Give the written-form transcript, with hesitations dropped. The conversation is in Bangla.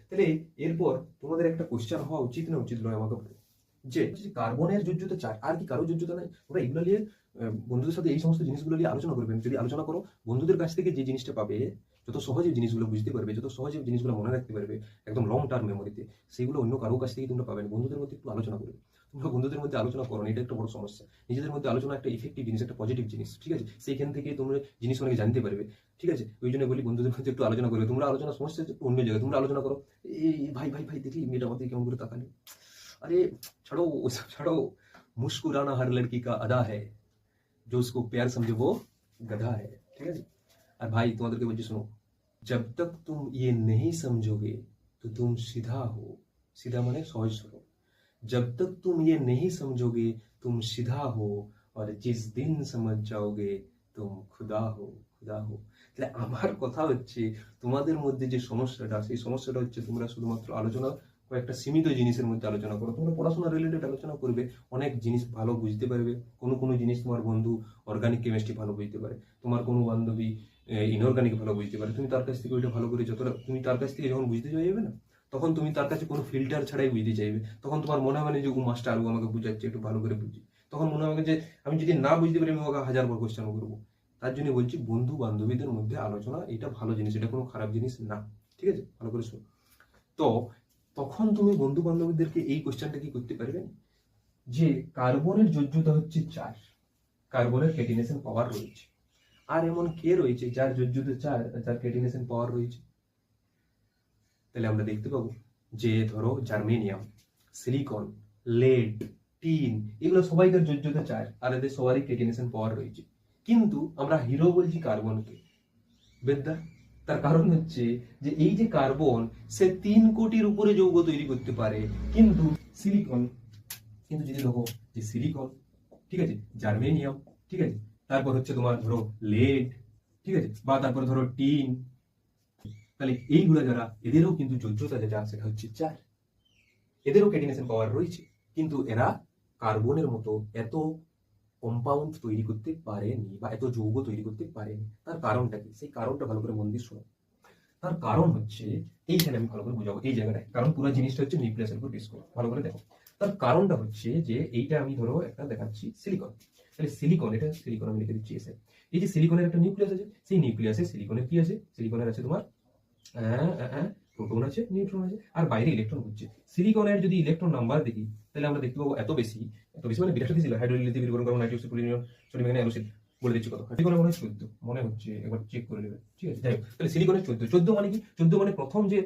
তাহলে এরপর তোমাদের একটা কোশ্চেন হওয়া উচিত না উচিত নয় আমাকে বলো, যে কার্বনের যোজ্যতা 4 আর কি কারো যোজ্যতা নাই? ওরা এগুলো নিয়ে বন্ধুদের সাথে এই সমস্ত জিনিসগুলো নিয়ে আলোচনা করবেন। যদি আলোচনা করো, বন্ধুদের কাছ থেকে যে জিনিসটা পাবে, যত সহজে জিনিসগুলো বুঝতে পারবে, যত সহজে জিনিসগুলো মনে রাখতে পারবে একদম লং টার্ম মেমোরিতে, সেগুলো অন্য কারো কাছ থেকে তোমরা পাবে না। বন্ধুদের মধ্যে একটু আলোচনা করবে। তোমরা বন্ধুদের মধ্যে আলোচনা করো না, এটা একটা বড় সমস্যা। নিজেদের মধ্যে আলোচনা একটা ইফেক্টিভ জিনিস, একটা পজিটিভ জিনিস, ঠিক আছে? সেইখান থেকে তোমরা জিনিস অনেক জানতে পারবে, ঠিক আছে? ওই জন্য বলি বন্ধুদের মধ্যে একটু আলোচনা করবে। তোমরা আলোচনা সমস্যা হচ্ছে অন্য জায়গায়, তোমরা আলোচনা করো। এই ভাই ভাই ভাই দেখলি মেয়েটা আমাদের কেমন করে তাকালে, अरे छोड़ो वो सब छोड़ो, मुस्कुराना हर लड़की का अदा है, जो उसको प्यार समझे वो गधा है, ठीक है जी? और भाई तुम्हारे बच्चे सुनो, जब तक तुम ये नहीं समझोगे तो तुम सीधा हो, सीधा माने सहज सुनो, जब तक तुम ये नहीं समझोगे तुम सीधा हो, और जिस दिन समझ जाओगे तुम खुदा हो, खुदा हो। তাহলে আমার কথা হচ্ছে, তোমাদের মধ্যে যে সমস্যাটা, সেই সমস্যাটা হচ্ছে তোমরা শুধুমাত্র আলোচনা কয়েকটা সীমিত জিনিসের মধ্যে আলোচনা করো। তোমরা পড়াশোনা রিলেটেড আলোচনা করবে, অনেক জিনিস ভালো বুঝতে পারবে। কোনো কোনো জিনিস তোমার বন্ধু অর্গানিক কেমিস্ট্রি ভালো বুঝতে পারে, তোমার কোনো বান্ধবী ইনঅর্গানিক ভালো বুঝতে পারে। তুমি তার কাছ থেকে ওইটা ভালো করে যতটা তুমি তার কাছ থেকে যখন বুঝতে চাইবে না, তখন তুমি তার কাছে কোনো ফিল্টার ছাড়াই বুঝতে চাইবে। তখন তোমার মনে হবে না যে ও মাস্টার ও আমাকে বুঝাচ্ছে, একটু ভালো করে বুঝি। তখন মনে হবে যে আমি যদি না বুঝতে পারি আমি ওকে 1000 বার কোশ্চেন করবো। তার জন্য বলছি, বন্ধু বান্ধবীদের মধ্যে আলোচনা এটা ভালো জিনিস, এটা কোনো খারাপ জিনিস না, ঠিক আছে? ভালো করে শোনো। তো তখন তুমি বন্ধু বান্ধবীদেরকে এই কোশ্চেনটা কি করতে পারবে, যে কার্বনের যোজ্যতা হচ্ছে 4, কার্বনের ক্যাটিনেশন পাওয়ার রয়েছে, আর এমন কে রয়েছে যার যোজ্যতা 4 যার ক্যাটিনেশন পাওয়ার রয়েছে? তাহলে আমরা দেখতে পাবো যে ধরো জার্মেনিয়াম, সিলিকন, লেড, টিন, এগুলো সবাইকার যোজ্যতা 4 আর এদের সবারই ক্যাটিনেশন পাওয়ার রয়েছে। কিন্তু আমরা হিরো বলছি কার্বনকে, বেদ্যা। তার কারণ হচ্ছে যে এই যে কার্বন, সে 3 কোটির উপরে যৌগ তৈরি করতে পারে, কিন্তু সিলিকন, কিন্তু যদি দেখো যে সিলিকন, ঠিক আছে, জার্মেনিয়াম, ঠিক আছে, তারপর হচ্ছে তোমার ধরো লেড, ঠিক আছে, বা তারপর ধরো টিন, তাহলে এইগুলো যারা, এদেরও কিন্তু যোজ্যতা যেটা সেটা হচ্ছে 4, এদেরও ক্যাটিনেশন পাওয়ার রয়েছে, কিন্তু এরা কার্বনের মতো এত কম্পাউন্ড তৈরি করতে পারেনি বা এত যৌগ তৈরি করতে পারেনি। তার কারণটা কি? সেই কারণটা ভালো করে মন দিয়ে শোনো। তার কারণ হচ্ছে, এইখানে আমি ভালো করে বুঝাবো এই জায়গাটায়, কারণ পুরো জিনিসটা হচ্ছে নিউক্লিয়াসের উপর বেস করে। ভালো করে দেখো, তার কারণটা হচ্ছে যে এইটা আমি ধরো একটা দেখাচ্ছি সিলিকন, তাহলে সিলিকন, এটা সিলিকন আমি লিখে দিচ্ছি এসে। এই যে সিলিকনের একটা নিউক্লিয়াস আছে, সেই নিউক্লিয়াসে সিলিকনের কি আছে? সিলিকনের আছে তোমার প্রোটন আছে, নিউট্রন আছে, আর বাইরে ইলেকট্রন হচ্ছে। সিলিকনের যদি ইলেকট্রন নাম্বার দেখি, তাহলে আমরা দেখতে পাবো এত বেশি, এত বেশি মানে বিরাট ছিল। হাইড্রোলিথিয়াম, বিরবরণ, কার্বন, নাইট্রোজেন, পলিনিয়ম, সোডিয়াম, ম্যাগনেসিয়াম, অ্যালুসিন, বলে দিচ্ছি কত। সিলিকনের মনে হয় 14 মনে হচ্ছে, একবার চেক করে নেবে, ঠিক আছে? যাই হোক, তাহলে সিলিকনের 14 মানে কি? 14 মানে প্রথম যে